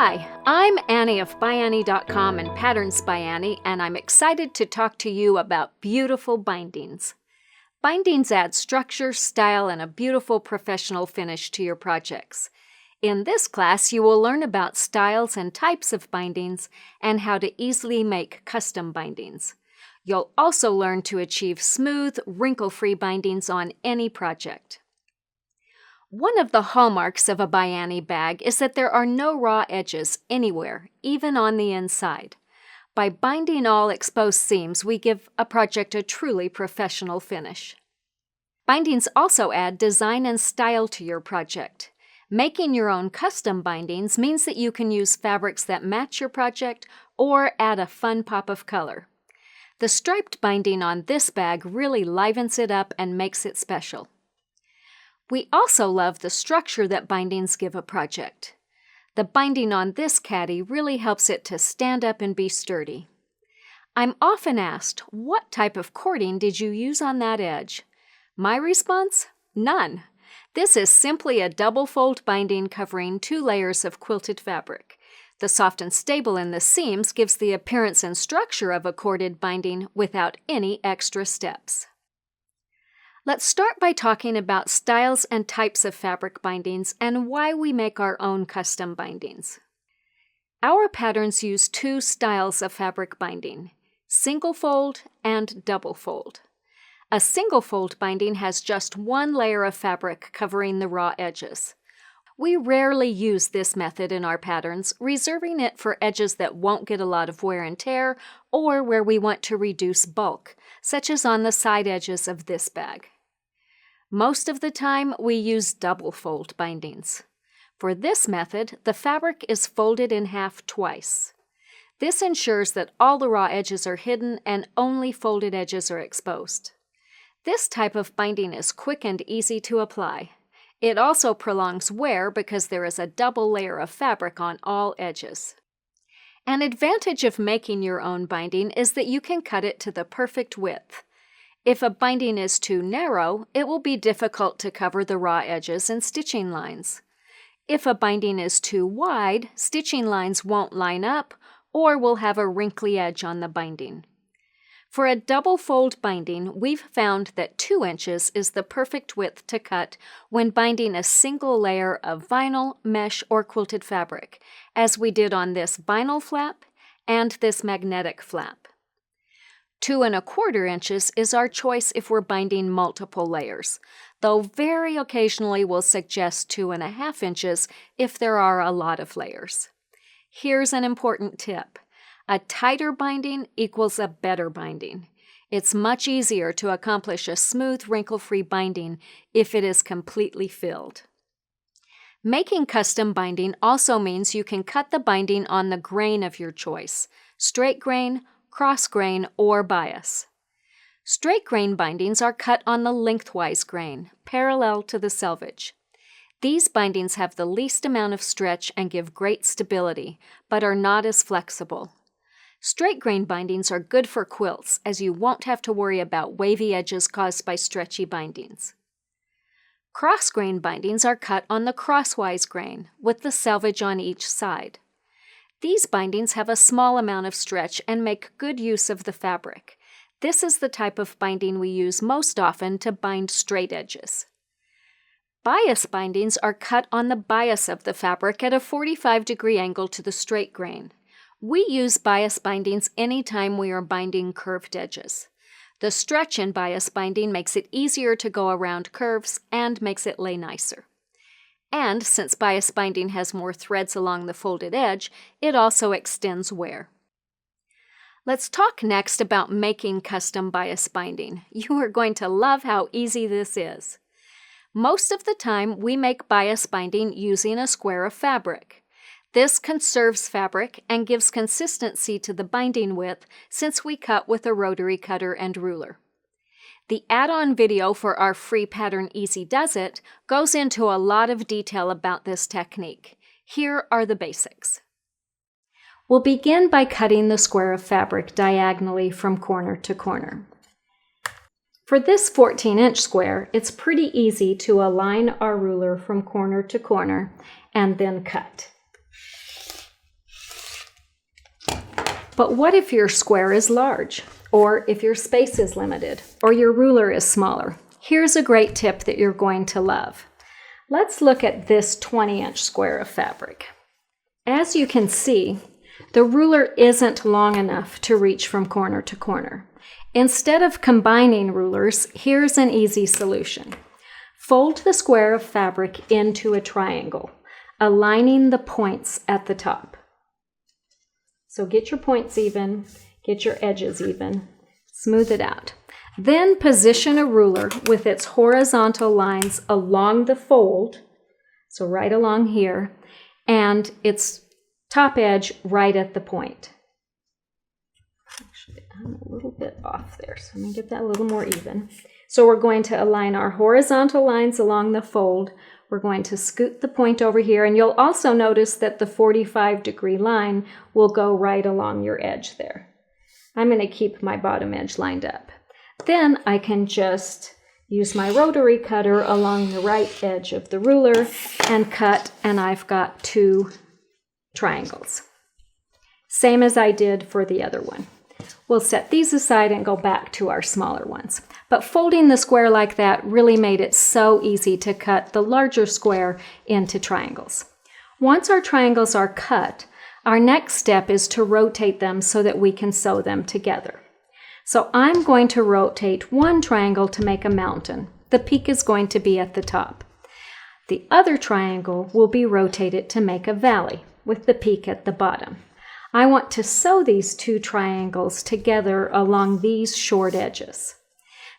Hi, I'm Annie of ByAnnie.com and Patterns by Annie, and I'm excited to talk to you about beautiful bindings. Bindings add structure, style, and a beautiful professional finish to your projects. In this class, you will learn about styles and types of bindings and how to easily make custom bindings. You'll also learn to achieve smooth, wrinkle-free bindings on any project. One of the hallmarks of a ByAnnie bag is that there are no raw edges anywhere, even on the inside. By binding all exposed seams, we give a project a truly professional finish. Bindings also add design and style to your project. Making your own custom bindings means that you can use fabrics that match your project or add a fun pop of color. The striped binding on this bag really livens it up and makes it special. We also love the structure that bindings give a project. The binding on this caddy really helps it to stand up and be sturdy. I'm often asked, what type of cording did you use on that edge? My response? None. This is simply a double fold binding covering 2 layers of quilted fabric. The soft and stable in the seams gives the appearance and structure of a corded binding without any extra steps. Let's start by talking about styles and types of fabric bindings and why we make our own custom bindings. Our patterns use 2 styles of fabric binding, single fold and double fold. A single fold binding has just 1 layer of fabric covering the raw edges. We rarely use this method in our patterns, reserving it for edges that won't get a lot of wear and tear or where we want to reduce bulk, such as on the side edges of this bag. Most of the time, we use double fold bindings. For this method, the fabric is folded in half twice. This ensures that all the raw edges are hidden and only folded edges are exposed. This type of binding is quick and easy to apply. It also prolongs wear because there is a double layer of fabric on all edges. An advantage of making your own binding is that you can cut it to the perfect width. If a binding is too narrow, it will be difficult to cover the raw edges and stitching lines. If a binding is too wide, stitching lines won't line up or will have a wrinkly edge on the binding. For a double fold binding, we've found that 2 inches is the perfect width to cut when binding a single layer of vinyl, mesh, or quilted fabric, as we did on this vinyl flap and this magnetic flap. 2 1/4 inches is our choice if we're binding multiple layers, though very occasionally we'll suggest 2 1/2 inches if there are a lot of layers. Here's an important tip. A tighter binding equals a better binding. It's much easier to accomplish a smooth, wrinkle-free binding if it is completely filled. Making custom binding also means you can cut the binding on the grain of your choice, straight grain, cross grain, or bias. Straight grain bindings are cut on the lengthwise grain, parallel to the selvage. These bindings have the least amount of stretch and give great stability, but are not as flexible. Straight grain bindings are good for quilts, as you won't have to worry about wavy edges caused by stretchy bindings. Cross grain bindings are cut on the crosswise grain, with the selvage on each side. These bindings have a small amount of stretch and make good use of the fabric. This is the type of binding we use most often to bind straight edges. Bias bindings are cut on the bias of the fabric at a 45-degree angle to the straight grain. We use bias bindings anytime we are binding curved edges. The stretch in bias binding makes it easier to go around curves and makes it lay nicer. And since bias binding has more threads along the folded edge, it also extends wear. Let's talk next about making custom bias binding. You are going to love how easy this is. Most of the time, we make bias binding using a square of fabric. This conserves fabric and gives consistency to the binding width since we cut with a rotary cutter and ruler. The add-on video for our free pattern Easy Does It goes into a lot of detail about this technique. Here are the basics. We'll begin by cutting the square of fabric diagonally from corner to corner. For this 14-inch square, it's pretty easy to align our ruler from corner to corner and then cut. But what if your square is large, or if your space is limited, or your ruler is smaller? Here's a great tip that you're going to love. Let's look at this 20-inch square of fabric. As you can see, the ruler isn't long enough to reach from corner to corner. Instead of combining rulers, here's an easy solution. Fold the square of fabric into a triangle, aligning the points at the top. So get your points even, get your edges even, smooth it out. Then position a ruler with its horizontal lines along the fold, so right along here, and its top edge right at the point. Actually, I'm a little bit off there, so I'm going to get that a little more even. So we're going to align our horizontal lines along the fold. We're going to scoot the point over here, and you'll also notice that the 45-degree line will go right along your edge there. I'm going to keep my bottom edge lined up. Then I can just use my rotary cutter along the right edge of the ruler and cut, and I've got 2 triangles. Same as I did for the other one. We'll set these aside and go back to our smaller ones. But folding the square like that really made it so easy to cut the larger square into triangles. Once our triangles are cut, our next step is to rotate them so that we can sew them together. So I'm going to rotate one triangle to make a mountain. The peak is going to be at the top. The other triangle will be rotated to make a valley with the peak at the bottom. I want to sew these 2 triangles together along these short edges.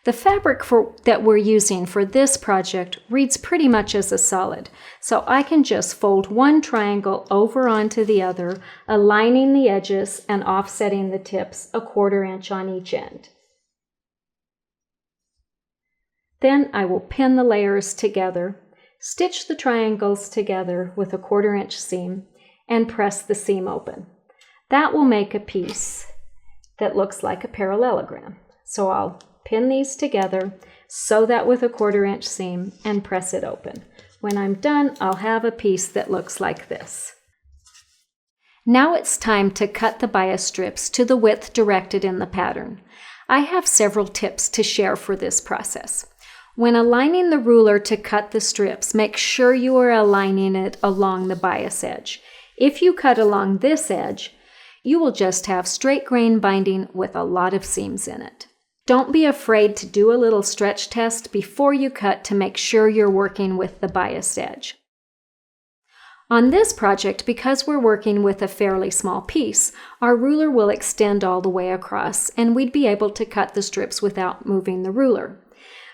The fabric that we're using for this project reads pretty much as a solid, so I can just fold one triangle over onto the other, aligning the edges and offsetting the tips 1/4 inch on each end. Then I will pin the layers together, stitch the triangles together with 1/4 inch seam, and press the seam open. That will make a piece that looks like a parallelogram. So I'll pin these together, sew that with 1/4 inch seam, and press it open. When I'm done, I'll have a piece that looks like this. Now it's time to cut the bias strips to the width directed in the pattern. I have several tips to share for this process. When aligning the ruler to cut the strips, make sure you are aligning it along the bias edge. If you cut along this edge, you will just have straight grain binding with a lot of seams in it. Don't be afraid to do a little stretch test before you cut to make sure you're working with the biased edge. On this project, because we're working with a fairly small piece, our ruler will extend all the way across, and we'd be able to cut the strips without moving the ruler.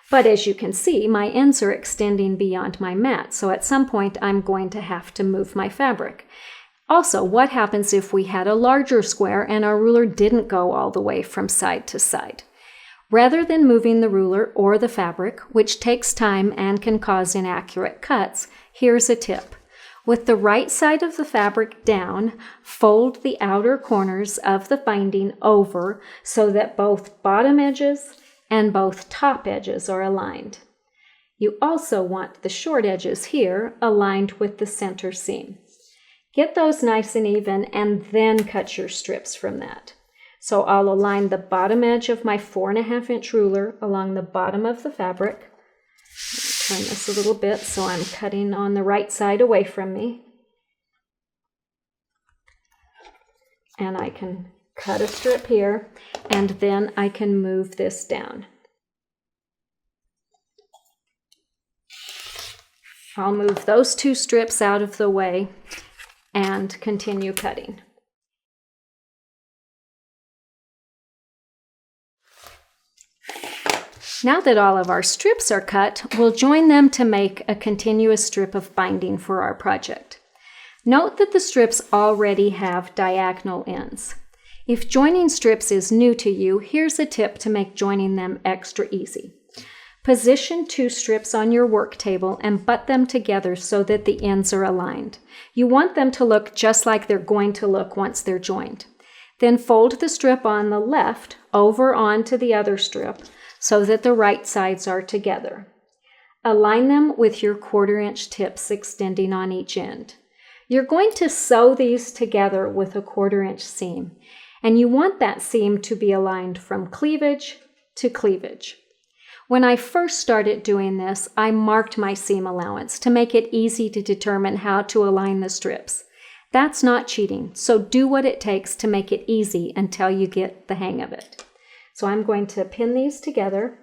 But as you can see, my ends are extending beyond my mat, so at some point I'm going to have to move my fabric. Also, what happens if we had a larger square and our ruler didn't go all the way from side to side? Rather than moving the ruler or the fabric, which takes time and can cause inaccurate cuts, here's a tip. With the right side of the fabric down, fold the outer corners of the binding over so that both bottom edges and both top edges are aligned. You also want the short edges here aligned with the center seam. Get those nice and even and then cut your strips from that. So I'll align the bottom edge of my 4.5 inch ruler along the bottom of the fabric. Turn this a little bit so I'm cutting on the right side away from me. And I can cut a strip here, and then I can move this down. I'll move those 2 strips out of the way and continue cutting. Now that all of our strips are cut, we'll join them to make a continuous strip of binding for our project. Note that the strips already have diagonal ends. If joining strips is new to you, here's a tip to make joining them extra easy. Position 2 strips on your work table and butt them together so that the ends are aligned. You want them to look just like they're going to look once they're joined. Then fold the strip on the left over onto the other strip so that the right sides are together. Align them with your 1/4 inch tips extending on each end. You're going to sew these together with a 1/4 inch seam. and you want that seam to be aligned from cleavage to cleavage. When I first started doing this, I marked my seam allowance to make it easy to determine how to align the strips. That's not cheating, so do what it takes to make it easy until you get the hang of it. So I'm going to pin these together,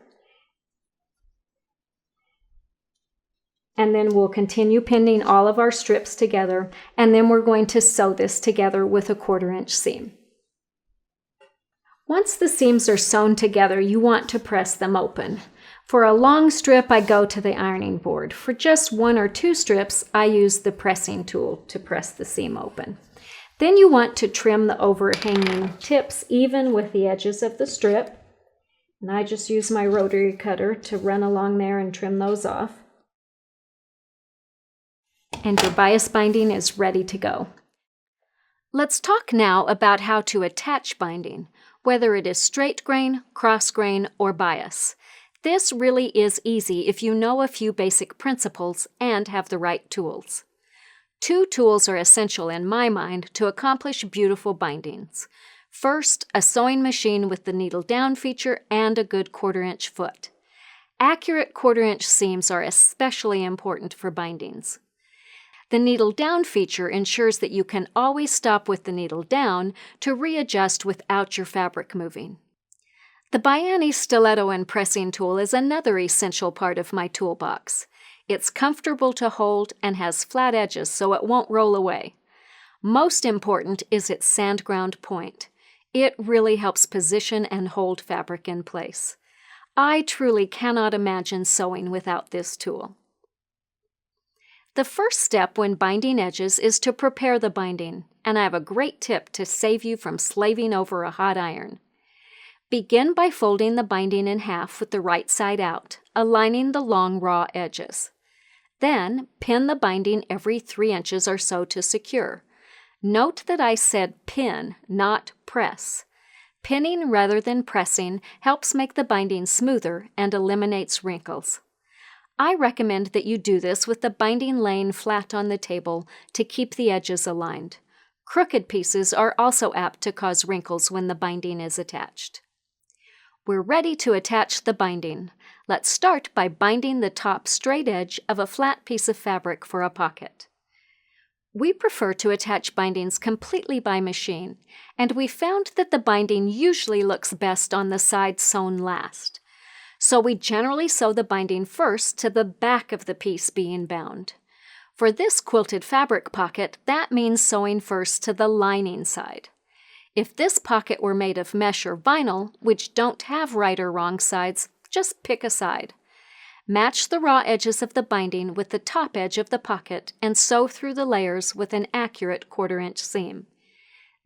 and then we'll continue pinning all of our strips together, and then we're going to sew this together with a 1/4 inch seam. Once the seams are sewn together, you want to press them open. For a long strip, I go to the ironing board. For just 1 or 2 strips, I use the pressing tool to press the seam open. Then you want to trim the overhanging tips even with the edges of the strip. And I just use my rotary cutter to run along there and trim those off. And your bias binding is ready to go. Let's talk now about how to attach binding, whether it is straight grain, cross grain, or bias. This really is easy if you know a few basic principles and have the right tools. 2 tools are essential in my mind to accomplish beautiful bindings. First, a sewing machine with the needle down feature and a good 1/4 inch foot. Accurate 1/4 inch seams are especially important for bindings. The needle down feature ensures that you can always stop with the needle down to readjust without your fabric moving. The ByAnnie stiletto and pressing tool is another essential part of my toolbox. It's comfortable to hold and has flat edges so it won't roll away. Most important is its sand ground point. It really helps position and hold fabric in place. I truly cannot imagine sewing without this tool. The first step when binding edges is to prepare the binding, and I have a great tip to save you from slaving over a hot iron. Begin by folding the binding in half with the right side out, aligning the long raw edges. Then, pin the binding every 3 inches or so to secure. Note that I said pin, not press. Pinning rather than pressing helps make the binding smoother and eliminates wrinkles. I recommend that you do this with the binding laying flat on the table to keep the edges aligned. Crooked pieces are also apt to cause wrinkles when the binding is attached. We're ready to attach the binding. Let's start by binding the top straight edge of a flat piece of fabric for a pocket. We prefer to attach bindings completely by machine, and we found that the binding usually looks best on the side sewn last. So we generally sew the binding first to the back of the piece being bound. For this quilted fabric pocket, that means sewing first to the lining side. If this pocket were made of mesh or vinyl, which don't have right or wrong sides, just pick a side. Match the raw edges of the binding with the top edge of the pocket and sew through the layers with an accurate 1/4 inch seam.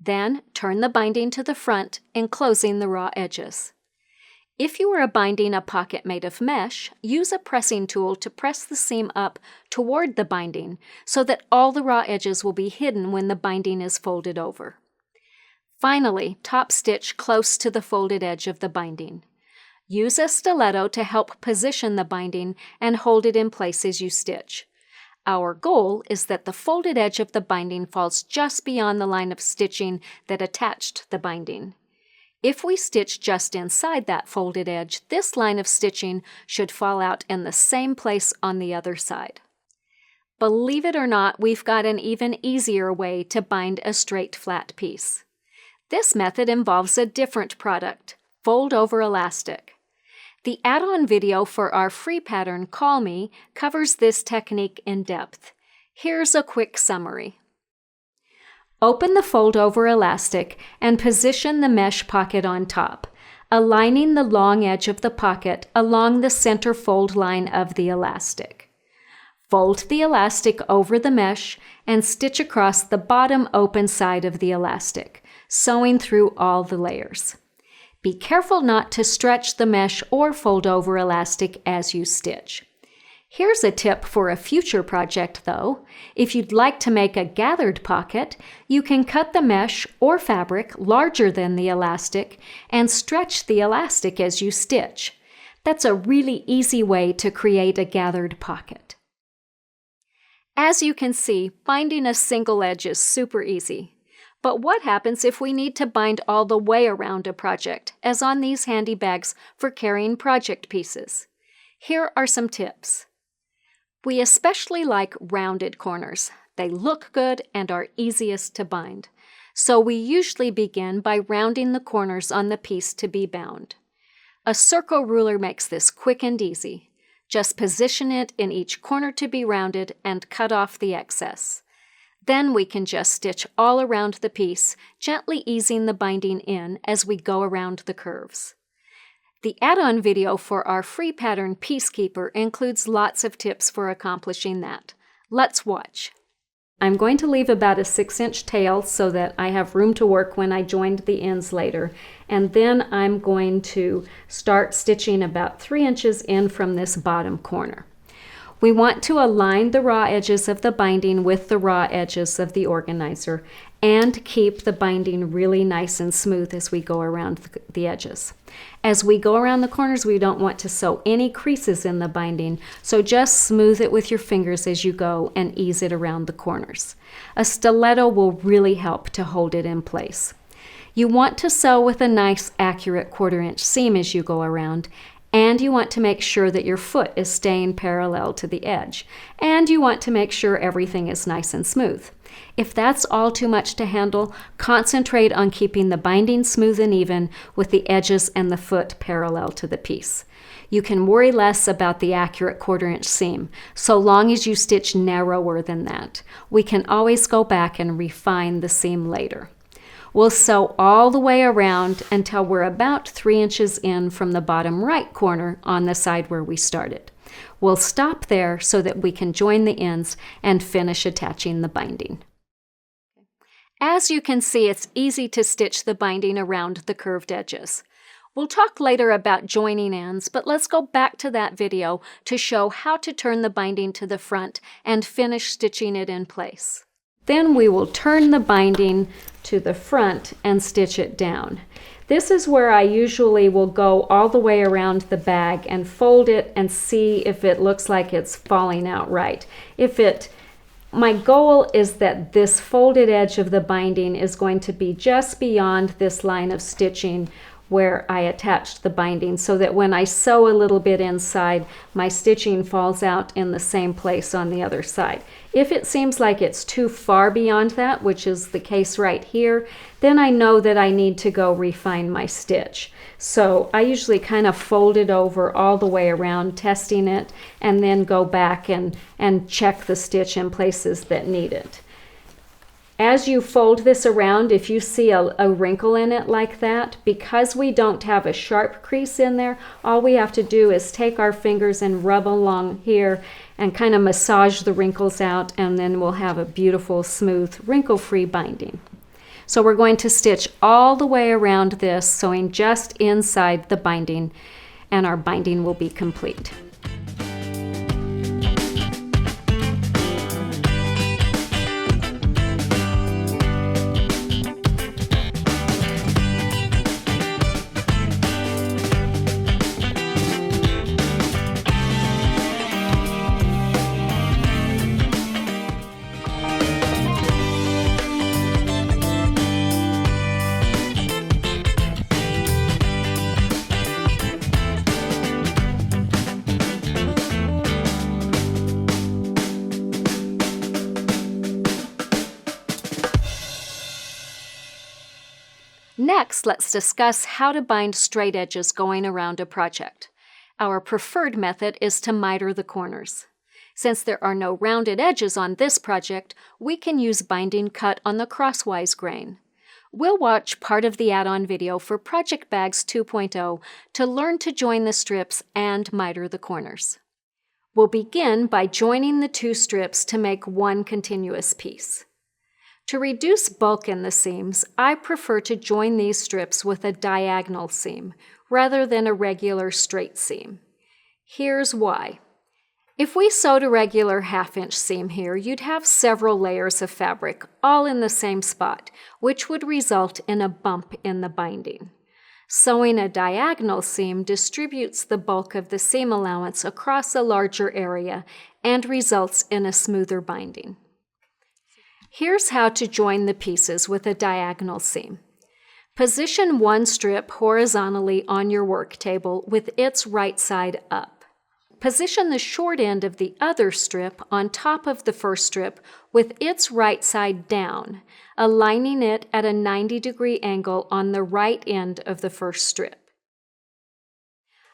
Then turn the binding to the front, enclosing the raw edges. If you are binding a pocket made of mesh, use a pressing tool to press the seam up toward the binding so that all the raw edges will be hidden when the binding is folded over. Finally, top stitch close to the folded edge of the binding. Use a stiletto to help position the binding and hold it in place as you stitch. Our goal is that the folded edge of the binding falls just beyond the line of stitching that attached the binding. If we stitch just inside that folded edge, this line of stitching should fall out in the same place on the other side. Believe it or not, we've got an even easier way to bind a straight flat piece. This method involves a different product, fold-over elastic. The add-on video for our free pattern, Call Me, covers this technique in depth. Here's a quick summary. Open the fold-over elastic and position the mesh pocket on top, aligning the long edge of the pocket along the center fold line of the elastic. Fold the elastic over the mesh and stitch across the bottom open side of the elastic, sewing through all the layers. Be careful not to stretch the mesh or fold-over elastic as you stitch. Here's a tip for a future project though. If you'd like to make a gathered pocket, you can cut the mesh or fabric larger than the elastic and stretch the elastic as you stitch. That's a really easy way to create a gathered pocket. As you can see, binding a single edge is super easy. But what happens if we need to bind all the way around a project, as on these handy bags for carrying project pieces? Here are some tips. We especially like rounded corners. They look good and are easiest to bind. So we usually begin by rounding the corners on the piece to be bound. A circle ruler makes this quick and easy. Just position it in each corner to be rounded and cut off the excess. Then we can just stitch all around the piece, gently easing the binding in as we go around the curves. The add-on video for our free pattern Peacekeeper includes lots of tips for accomplishing that. Let's watch. I'm going to leave about a 6-inch tail so that I have room to work when I joined the ends later, and then I'm going to start stitching about 3 inches in from this bottom corner. We want to align the raw edges of the binding with the raw edges of the organizer and keep the binding really nice and smooth as we go around the edges. As we go around the corners, we don't want to sew any creases in the binding, so just smooth it with your fingers as you go and ease it around the corners. A stiletto will really help to hold it in place. You want to sew with a nice, accurate 1/4 inch seam as you go around, and you want to make sure that your foot is staying parallel to the edge, and you want to make sure everything is nice and smooth. If that's all too much to handle, concentrate on keeping the binding smooth and even with the edges and the foot parallel to the piece. You can worry less about the accurate 1/4 inch seam, so long as you stitch narrower than that. We can always go back and refine the seam later. We'll sew all the way around until we're about 3 inches in from the bottom right corner on the side where we started. We'll stop there so that we can join the ends and finish attaching the binding. As you can see, it's easy to stitch the binding around the curved edges. We'll talk later about joining ends, but let's go back to that video to show how to turn the binding to the front and finish stitching it in place. Then we will turn the binding to the front and stitch it down. This is where I usually will go all the way around the bag and fold it and see if it looks like it's falling out right. My goal is that this folded edge of the binding is going to be just beyond this line of stitching where I attached the binding, so that when I sew a little bit inside, my stitching falls out in the same place on the other side. If it seems like it's too far beyond that, which is the case right here, then I know that I need to go refine my stitch. So I usually kind of fold it over all the way around, testing it, and then go back and check the stitch in places that need it. As you fold this around, if you see a wrinkle in it like that, because we don't have a sharp crease in there, all we have to do is take our fingers and rub along here and kind of massage the wrinkles out, and then we'll have a beautiful, smooth, wrinkle-free binding. So we're going to stitch all the way around this, sewing just inside the binding, and our binding will be complete. Next, let's discuss how to bind straight edges going around a project. Our preferred method is to miter the corners. Since there are no rounded edges on this project, we can use binding cut on the crosswise grain. We'll watch part of the add-on video for Project Bags 2.0 to learn to join the strips and miter the corners. We'll begin by joining the two strips to make one continuous piece. To reduce bulk in the seams, I prefer to join these strips with a diagonal seam rather than a regular straight seam. Here's why. If we sewed a regular 1/2-inch seam here, you'd have several layers of fabric all in the same spot, which would result in a bump in the binding. Sewing a diagonal seam distributes the bulk of the seam allowance across a larger area and results in a smoother binding. Here's how to join the pieces with a diagonal seam. Position one strip horizontally on your work table with its right side up. Position the short end of the other strip on top of the first strip with its right side down, aligning it at a 90-degree angle on the right end of the first strip.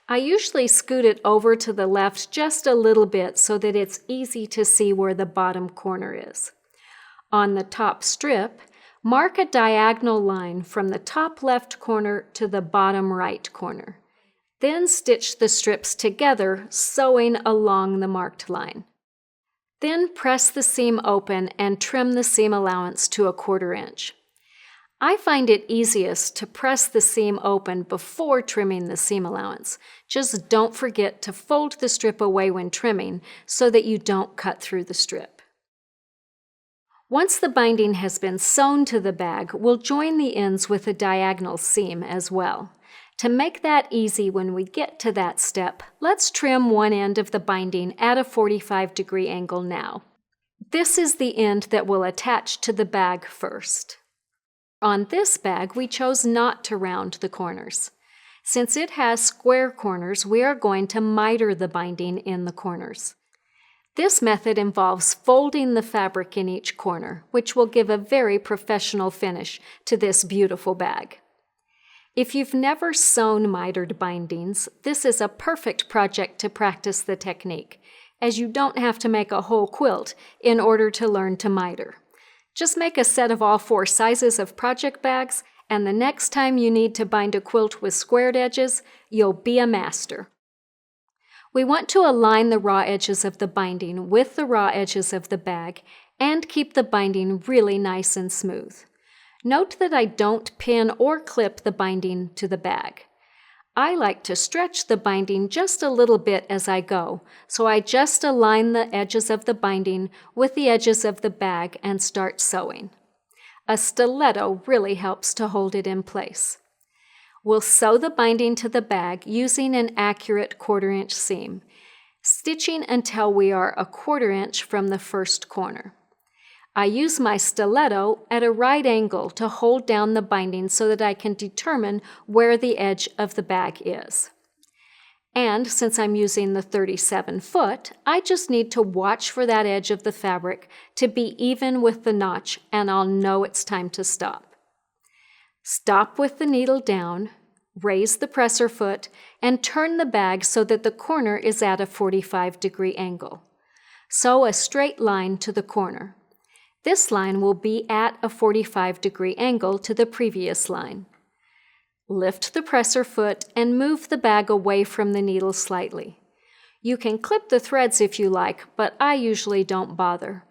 I usually scoot it over to the left just a little bit so that it's easy to see where the bottom corner is. On the top strip, mark a diagonal line from the top left corner to the bottom right corner. Then stitch the strips together, sewing along the marked line. Then press the seam open and trim the seam allowance to 1/4 inch. I find it easiest to press the seam open before trimming the seam allowance. Just don't forget to fold the strip away when trimming so that you don't cut through the strip. Once the binding has been sewn to the bag, we'll join the ends with a diagonal seam as well. To make that easy when we get to that step, let's trim one end of the binding at a 45-degree angle now. This is the end that will attach to the bag first. On this bag, we chose not to round the corners. Since it has square corners, we are going to miter the binding in the corners. This method involves folding the fabric in each corner, which will give a very professional finish to this beautiful bag. If you've never sewn mitered bindings, this is a perfect project to practice the technique, as you don't have to make a whole quilt in order to learn to miter. Just make a set of all 4 sizes of project bags, and the next time you need to bind a quilt with squared edges, you'll be a master. We want to align the raw edges of the binding with the raw edges of the bag and keep the binding really nice and smooth. Note that I don't pin or clip the binding to the bag. I like to stretch the binding just a little bit as I go, so I just align the edges of the binding with the edges of the bag and start sewing. A stiletto really helps to hold it in place. We'll sew the binding to the bag using an accurate 1/4 inch seam, stitching until we are a 1/4 inch from the first corner. I use my stiletto at a right angle to hold down the binding so that I can determine where the edge of the bag is. And since I'm using the 37 foot, I just need to watch for that edge of the fabric to be even with the notch, and I'll know it's time to stop. Stop with the needle down, raise the presser foot, and turn the bag so that the corner is at a 45-degree angle. Sew a straight line to the corner. This line will be at a 45-degree angle to the previous line. Lift the presser foot and move the bag away from the needle slightly. You can clip the threads if you like, but I usually don't bother.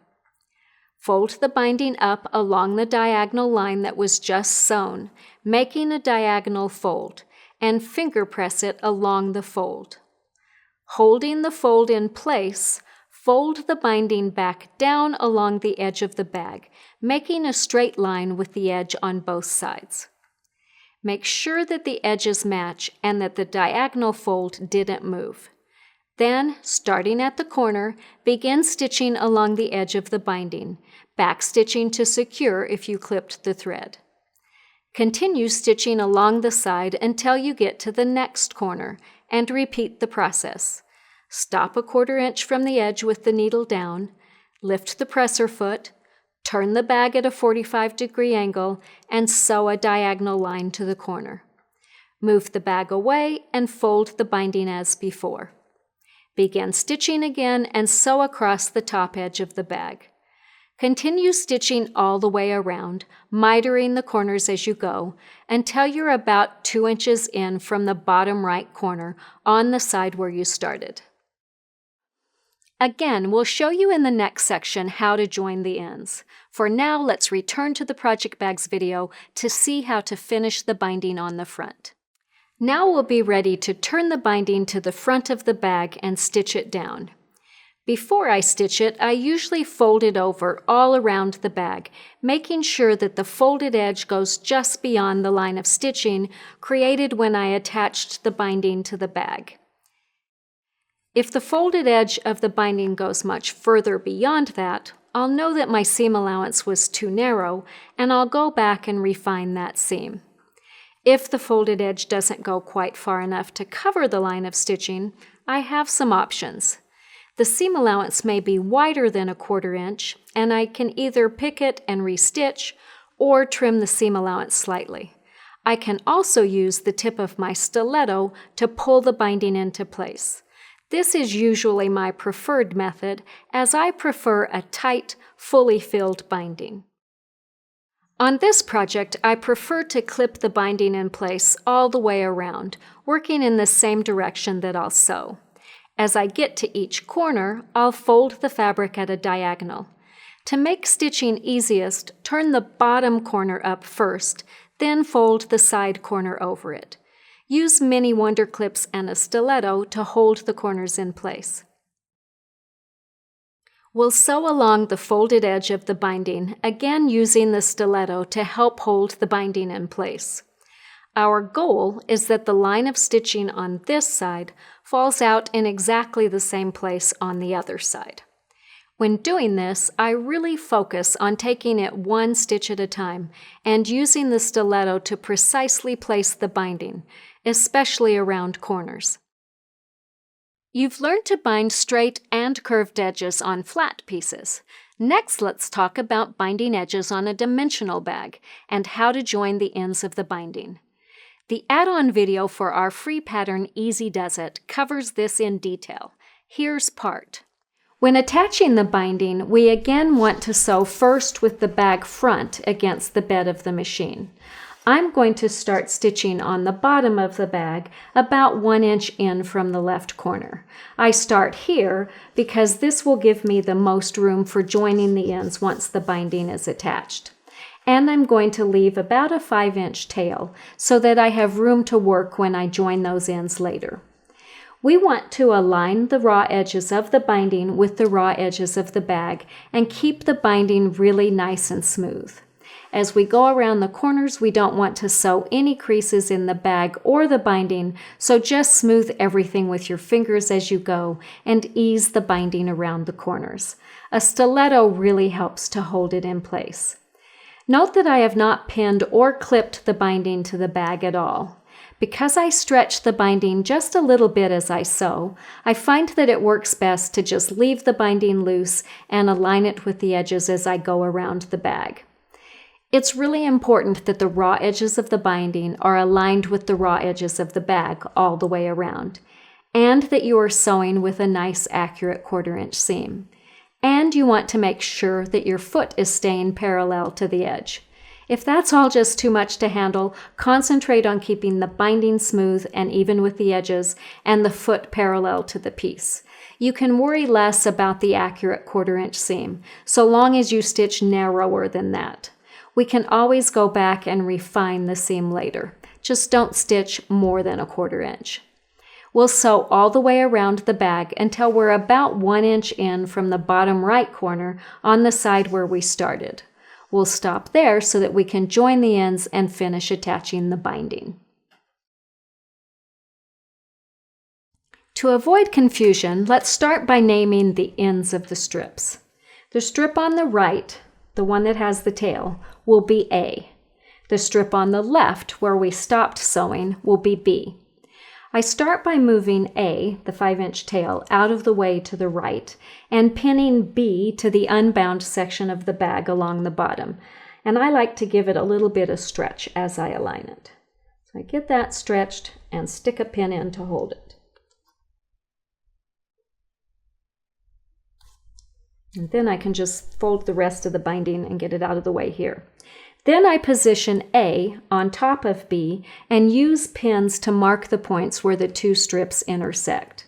Fold the binding up along the diagonal line that was just sewn, making a diagonal fold, and finger press it along the fold. Holding the fold in place, fold the binding back down along the edge of the bag, making a straight line with the edge on both sides. Make sure that the edges match and that the diagonal fold didn't move. Then, starting at the corner, begin stitching along the edge of the binding, backstitching to secure if you clipped the thread. Continue stitching along the side until you get to the next corner, and repeat the process. Stop a 1/4 inch from the edge with the needle down, lift the presser foot, turn the bag at a 45-degree angle, and sew a diagonal line to the corner. Move the bag away and fold the binding as before. Begin stitching again and sew across the top edge of the bag. Continue stitching all the way around, mitering the corners as you go, until you're about 2 inches in from the bottom right corner on the side where you started. Again, we'll show you in the next section how to join the ends. For now, let's return to the project bags video to see how to finish the binding on the front. Now we'll be ready to turn the binding to the front of the bag and stitch it down. Before I stitch it, I usually fold it over all around the bag, making sure that the folded edge goes just beyond the line of stitching created when I attached the binding to the bag. If the folded edge of the binding goes much further beyond that, I'll know that my seam allowance was too narrow, and I'll go back and refine that seam. If the folded edge doesn't go quite far enough to cover the line of stitching, I have some options. The seam allowance may be wider than 1/4 inch, and I can either pick it and restitch or trim the seam allowance slightly. I can also use the tip of my stiletto to pull the binding into place. This is usually my preferred method, as I prefer a tight, fully filled binding. On this project, I prefer to clip the binding in place all the way around, working in the same direction that I'll sew. As I get to each corner, I'll fold the fabric at a diagonal. To make stitching easiest, turn the bottom corner up first, then fold the side corner over it. Use mini wonder clips and a stiletto to hold the corners in place. We'll sew along the folded edge of the binding, again using the stiletto to help hold the binding in place. Our goal is that the line of stitching on this side falls out in exactly the same place on the other side. When doing this, I really focus on taking it one stitch at a time and using the stiletto to precisely place the binding, especially around corners. You've learned to bind straight and curved edges on flat pieces. Next, let's talk about binding edges on a dimensional bag and how to join the ends of the binding. The add-on video for our free pattern Easy Does It covers this in detail. Here's part. When attaching the binding, we again want to sew first with the bag front against the bed of the machine. I'm going to start stitching on the bottom of the bag about 1 inch in from the left corner. I start here because this will give me the most room for joining the ends once the binding is attached. And I'm going to leave about a 5-inch tail so that I have room to work when I join those ends later. We want to align the raw edges of the binding with the raw edges of the bag and keep the binding really nice and smooth. As we go around the corners, we don't want to sew any creases in the bag or the binding, so just smooth everything with your fingers as you go and ease the binding around the corners. A stiletto really helps to hold it in place. Note that I have not pinned or clipped the binding to the bag at all. Because I stretch the binding just a little bit as I sew, I find that it works best to just leave the binding loose and align it with the edges as I go around the bag. It's really important that the raw edges of the binding are aligned with the raw edges of the bag all the way around, and that you are sewing with a nice accurate 1/4 inch seam. And you want to make sure that your foot is staying parallel to the edge. If that's all just too much to handle, concentrate on keeping the binding smooth and even with the edges and the foot parallel to the piece. You can worry less about the accurate 1/4 inch seam, so long as you stitch narrower than that. We can always go back and refine the seam later. Just don't stitch more than a 1/4 inch. We'll sew all the way around the bag until we're about 1 inch in from the bottom right corner on the side where we started. We'll stop there so that we can join the ends and finish attaching the binding. To avoid confusion, let's start by naming the ends of the strips. The strip on the right, the one that has the tail, will be A. The strip on the left, where we stopped sewing, will be B. I start by moving A, the 5-inch tail, out of the way to the right and pinning B to the unbound section of the bag along the bottom. And I like to give it a little bit of stretch as I align it. So I get that stretched and stick a pin in to hold it. And then I can just fold the rest of the binding and get it out of the way here. Then I position A on top of B and use pins to mark the points where the two strips intersect.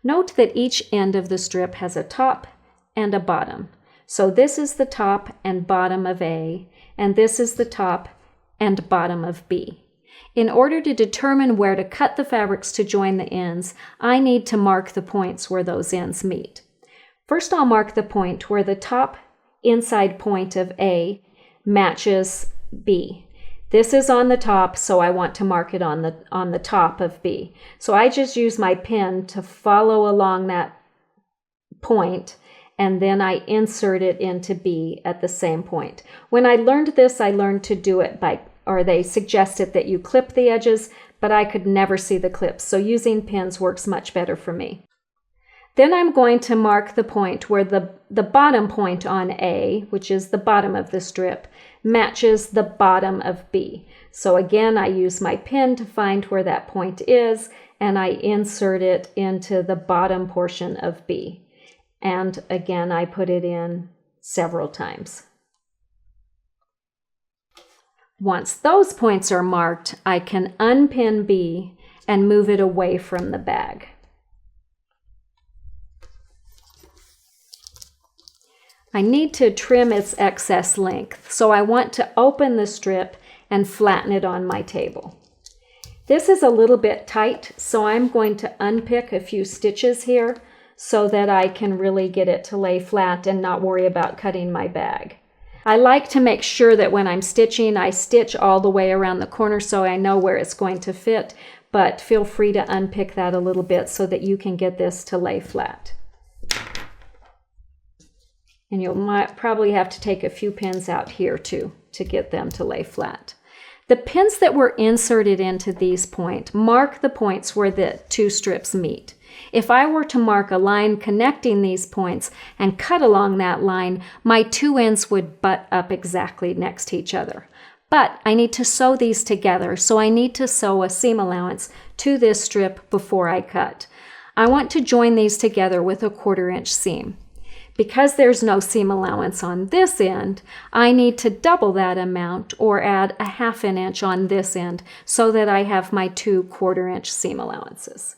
Note that each end of the strip has a top and a bottom. So this is the top and bottom of A, and this is the top and bottom of B. In order to determine where to cut the fabrics to join the ends, I need to mark the points where those ends meet. First, I'll mark the point where the top inside point of A matches B. This is on the top, so I want to mark it on the top of B. So I just use my pin to follow along that point and then I insert it into B at the same point. When I learned this, I learned to do it they suggested that you clip the edges, but I could never see the clips, so using pins works much better for me. Then I'm going to mark the point where the bottom point on A, which is the bottom of the strip, matches the bottom of B. So again, I use my pin to find where that point is, and I insert it into the bottom portion of B. And again, I put it in several times. Once those points are marked, I can unpin B and move it away from the bag. I need to trim its excess length, so I want to open the strip and flatten it on my table. This is a little bit tight, so I'm going to unpick a few stitches here so that I can really get it to lay flat and not worry about cutting my bag. I like to make sure that when I'm stitching, I stitch all the way around the corner so I know where it's going to fit, but feel free to unpick that a little bit so that you can get this to lay flat. And you'll probably have to take a few pins out here too to get them to lay flat. The pins that were inserted into these points mark the points where the two strips meet. If I were to mark a line connecting these points and cut along that line, my two ends would butt up exactly next to each other. But I need to sew these together, so I need to sew a seam allowance to this strip before I cut. I want to join these together with a 1/4 inch seam. Because there's no seam allowance on this end, I need to double that amount or add a 1/2 inch on this end so that I have my two 1/4 inch seam allowances.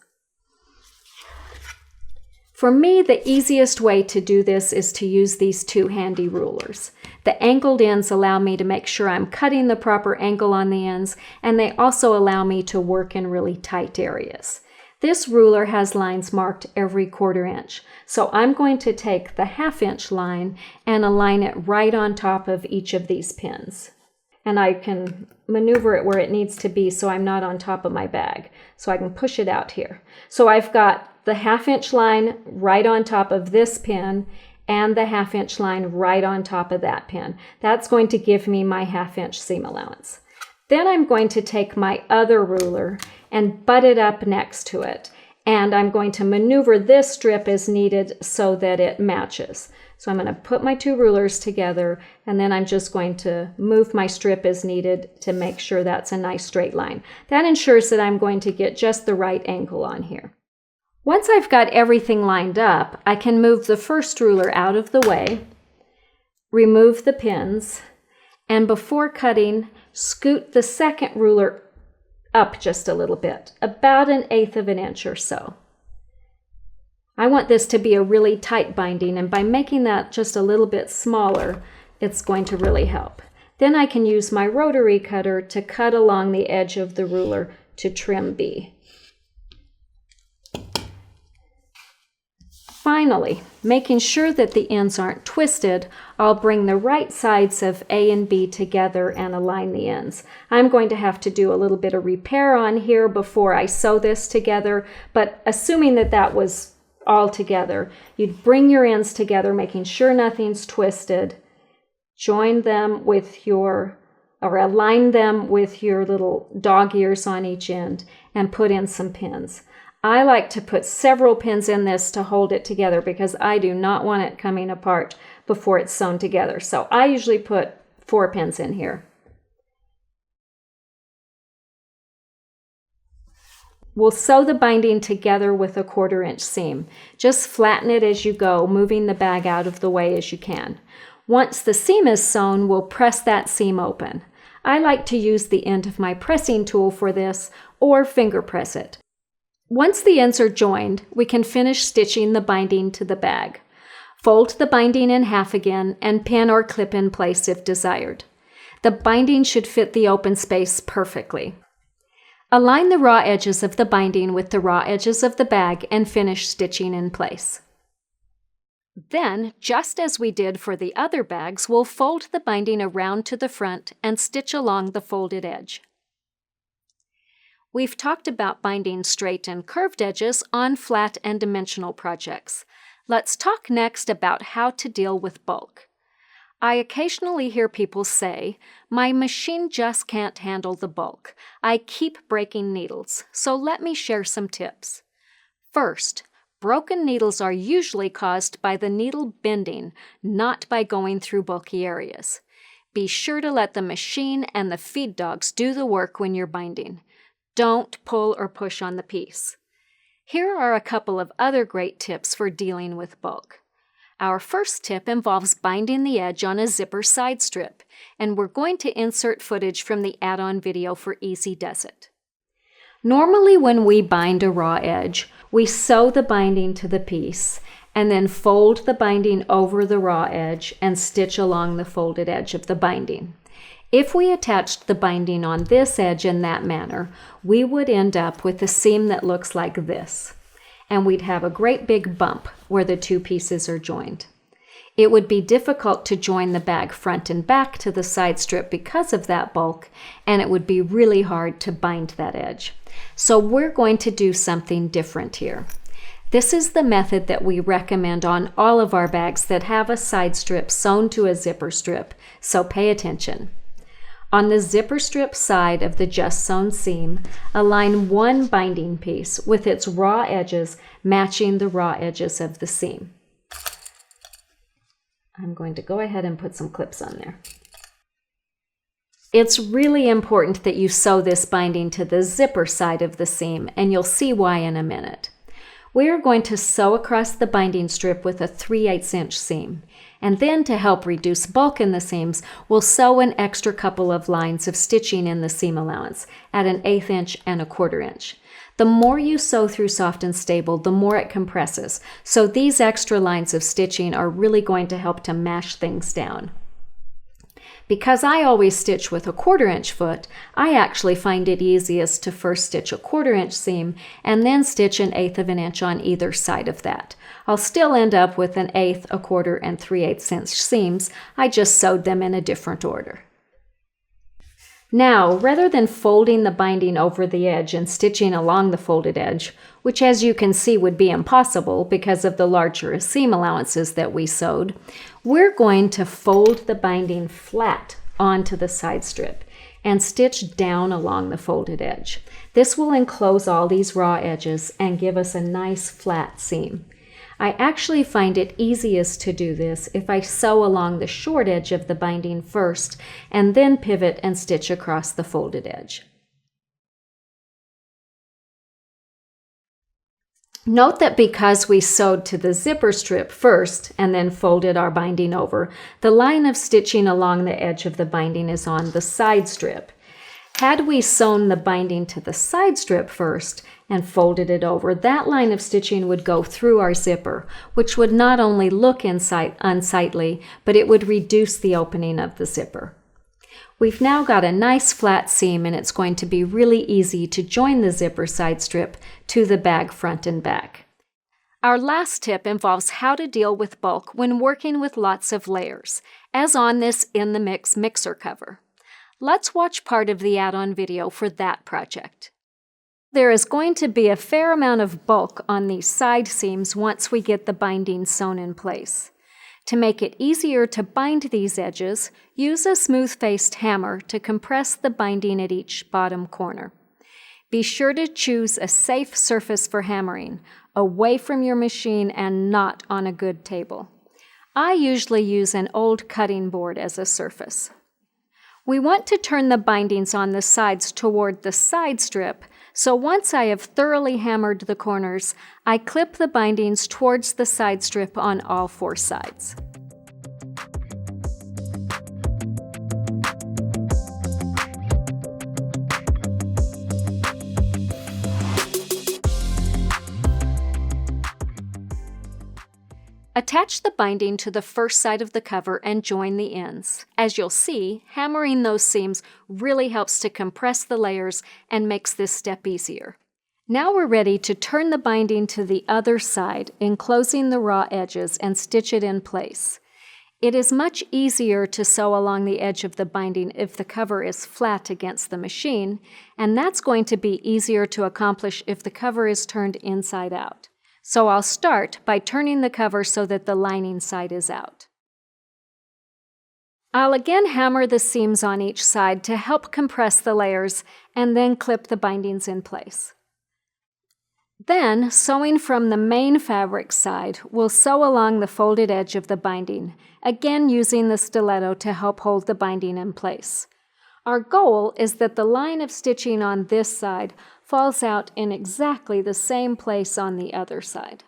For me, the easiest way to do this is to use these two handy rulers. The angled ends allow me to make sure I'm cutting the proper angle on the ends, and they also allow me to work in really tight areas. This ruler has lines marked every 1/4 inch, so I'm going to take the 1/2 inch line and align it right on top of each of these pins. And I can maneuver it where it needs to be so I'm not on top of my bag, so I can push it out here. So I've got the 1/2 inch line right on top of this pin and the 1/2 inch line right on top of that pin. That's going to give me my 1/2 inch seam allowance. Then I'm going to take my other ruler and butt it up next to it. And I'm going to maneuver this strip as needed so that it matches. So I'm going to put my two rulers together, and then I'm just going to move my strip as needed to make sure that's a nice straight line. That ensures that I'm going to get just the right angle on here. Once I've got everything lined up, I can move the first ruler out of the way, remove the pins, and before cutting, scoot the second ruler up just a little bit, about 1/8 of an inch or so. I want this to be a really tight binding, and by making that just a little bit smaller, it's going to really help. Then I can use my rotary cutter to cut along the edge of the ruler to trim B. Finally, making sure that the ends aren't twisted, I'll bring the right sides of A and B together and align the ends. I'm going to have to do a little bit of repair on here before I sew this together, but assuming that that was all together, you'd bring your ends together, making sure nothing's twisted, join them with or align them with your little dog ears on each end, and put in some pins. I like to put several pins in this to hold it together because I do not want it coming apart before it's sewn together. So I usually put 4 pins in here. We'll sew the binding together with a 1/4 inch seam. Just flatten it as you go, moving the bag out of the way as you can. Once the seam is sewn, we'll press that seam open. I like to use the end of my pressing tool for this, or finger press it. Once the ends are joined, we can finish stitching the binding to the bag. Fold the binding in half again and pin or clip in place if desired. The binding should fit the open space perfectly. Align the raw edges of the binding with the raw edges of the bag and finish stitching in place. Then, just as we did for the other bags, we'll fold the binding around to the front and stitch along the folded edge. We've talked about binding straight and curved edges on flat and dimensional projects. Let's talk next about how to deal with bulk. I occasionally hear people say, "My machine just can't handle the bulk. I keep breaking needles," so let me share some tips. First, broken needles are usually caused by the needle bending, not by going through bulky areas. Be sure to let the machine and the feed dogs do the work when you're binding. Don't pull or push on the piece. Here are a couple of other great tips for dealing with bulk. Our first tip involves binding the edge on a zipper side strip, and we're going to insert footage from the add-on video for Easy Does It. Normally when we bind a raw edge, we sew the binding to the piece and then fold the binding over the raw edge and stitch along the folded edge of the binding. If we attached the binding on this edge in that manner, we would end up with a seam that looks like this, and we'd have a great big bump where the two pieces are joined. It would be difficult to join the bag front and back to the side strip because of that bulk, and it would be really hard to bind that edge. So we're going to do something different here. This is the method that we recommend on all of our bags that have a side strip sewn to a zipper strip, so pay attention. On the zipper strip side of the just sewn seam, align one binding piece with its raw edges matching the raw edges of the seam. I'm going to go ahead and put some clips on there. It's really important that you sew this binding to the zipper side of the seam, and you'll see why in a minute. We are going to sew across the binding strip with a 3/8 inch seam. And then to help reduce bulk in the seams, we'll sew an extra couple of lines of stitching in the seam allowance at an 1/8 inch and a 1/4 inch. The more you sew through Soft and Stable, the more it compresses. So these extra lines of stitching are really going to help to mash things down. Because I always stitch with a 1/4 inch foot, I actually find it easiest to first stitch a 1/4 inch seam and then stitch an 1/8 of an inch on either side of that. I'll still end up with an 1/8, a 1/4, and 3/8 inch seams. I just sewed them in a different order. Now, rather than folding the binding over the edge and stitching along the folded edge, which as you can see would be impossible because of the larger seam allowances that we sewed, we're going to fold the binding flat onto the side strip and stitch down along the folded edge. This will enclose all these raw edges and give us a nice flat seam. I actually find it easiest to do this if I sew along the short edge of the binding first and then pivot and stitch across the folded edge. Note that because we sewed to the zipper strip first and then folded our binding over, the line of stitching along the edge of the binding is on the side strip. Had we sewn the binding to the side strip first and folded it over, that line of stitching would go through our zipper, which would not only look unsightly, but it would reduce the opening of the zipper. We've now got a nice flat seam, and it's going to be really easy to join the zipper side strip to the bag front and back. Our last tip involves how to deal with bulk when working with lots of layers, as on this In the Mix mixer cover. Let's watch part of the add-on video for that project. There is going to be a fair amount of bulk on these side seams once we get the binding sewn in place. To make it easier to bind these edges, use a smooth-faced hammer to compress the binding at each bottom corner. Be sure to choose a safe surface for hammering, away from your machine and not on a good table. I usually use an old cutting board as a surface. We want to turn the bindings on the sides toward the side strip, so once I have thoroughly hammered the corners, I clip the bindings towards the side strip on all 4 sides. Attach the binding to the first side of the cover and join the ends. As you'll see, hammering those seams really helps to compress the layers and makes this step easier. Now we're ready to turn the binding to the other side, enclosing the raw edges, and stitch it in place. It is much easier to sew along the edge of the binding if the cover is flat against the machine, and that's going to be easier to accomplish if the cover is turned inside out. So I'll start by turning the cover so that the lining side is out. I'll again hammer the seams on each side to help compress the layers and then clip the bindings in place. Then, sewing from the main fabric side, we'll sew along the folded edge of the binding, again using the stiletto to help hold the binding in place. Our goal is that the line of stitching on this side falls out in exactly the same place on the other side.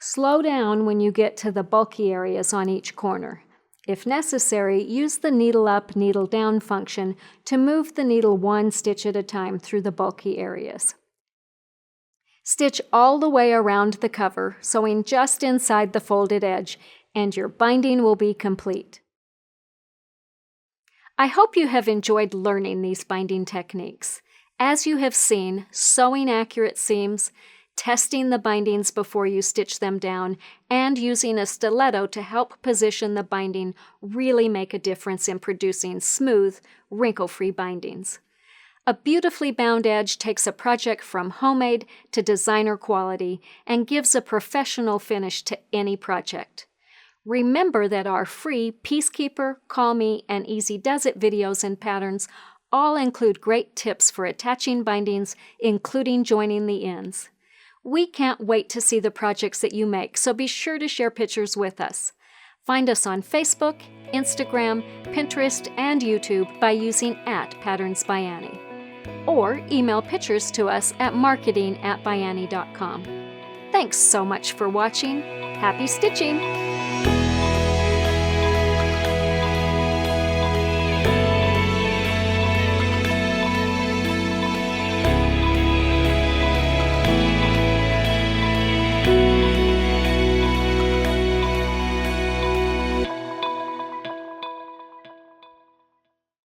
Slow down when you get to the bulky areas on each corner. If necessary, use the needle up, needle down function to move the needle one stitch at a time through the bulky areas. Stitch all the way around the cover, sewing just inside the folded edge, and your binding will be complete. I hope you have enjoyed learning these binding techniques. As you have seen, sewing accurate seams, testing the bindings before you stitch them down, and using a stiletto to help position the binding really make a difference in producing smooth, wrinkle-free bindings. A beautifully bound edge takes a project from homemade to designer quality and gives a professional finish to any project. Remember that our free Peacekeeper, Call Me, and Easy Does It videos and patterns all include great tips for attaching bindings, including joining the ends. We can't wait to see the projects that you make, so be sure to share pictures with us. Find us on Facebook, Instagram, Pinterest, and YouTube by using @PatternsByAnnie. Or email pictures to us at marketing@ByAnnie.com. Thanks so much for watching. Happy stitching!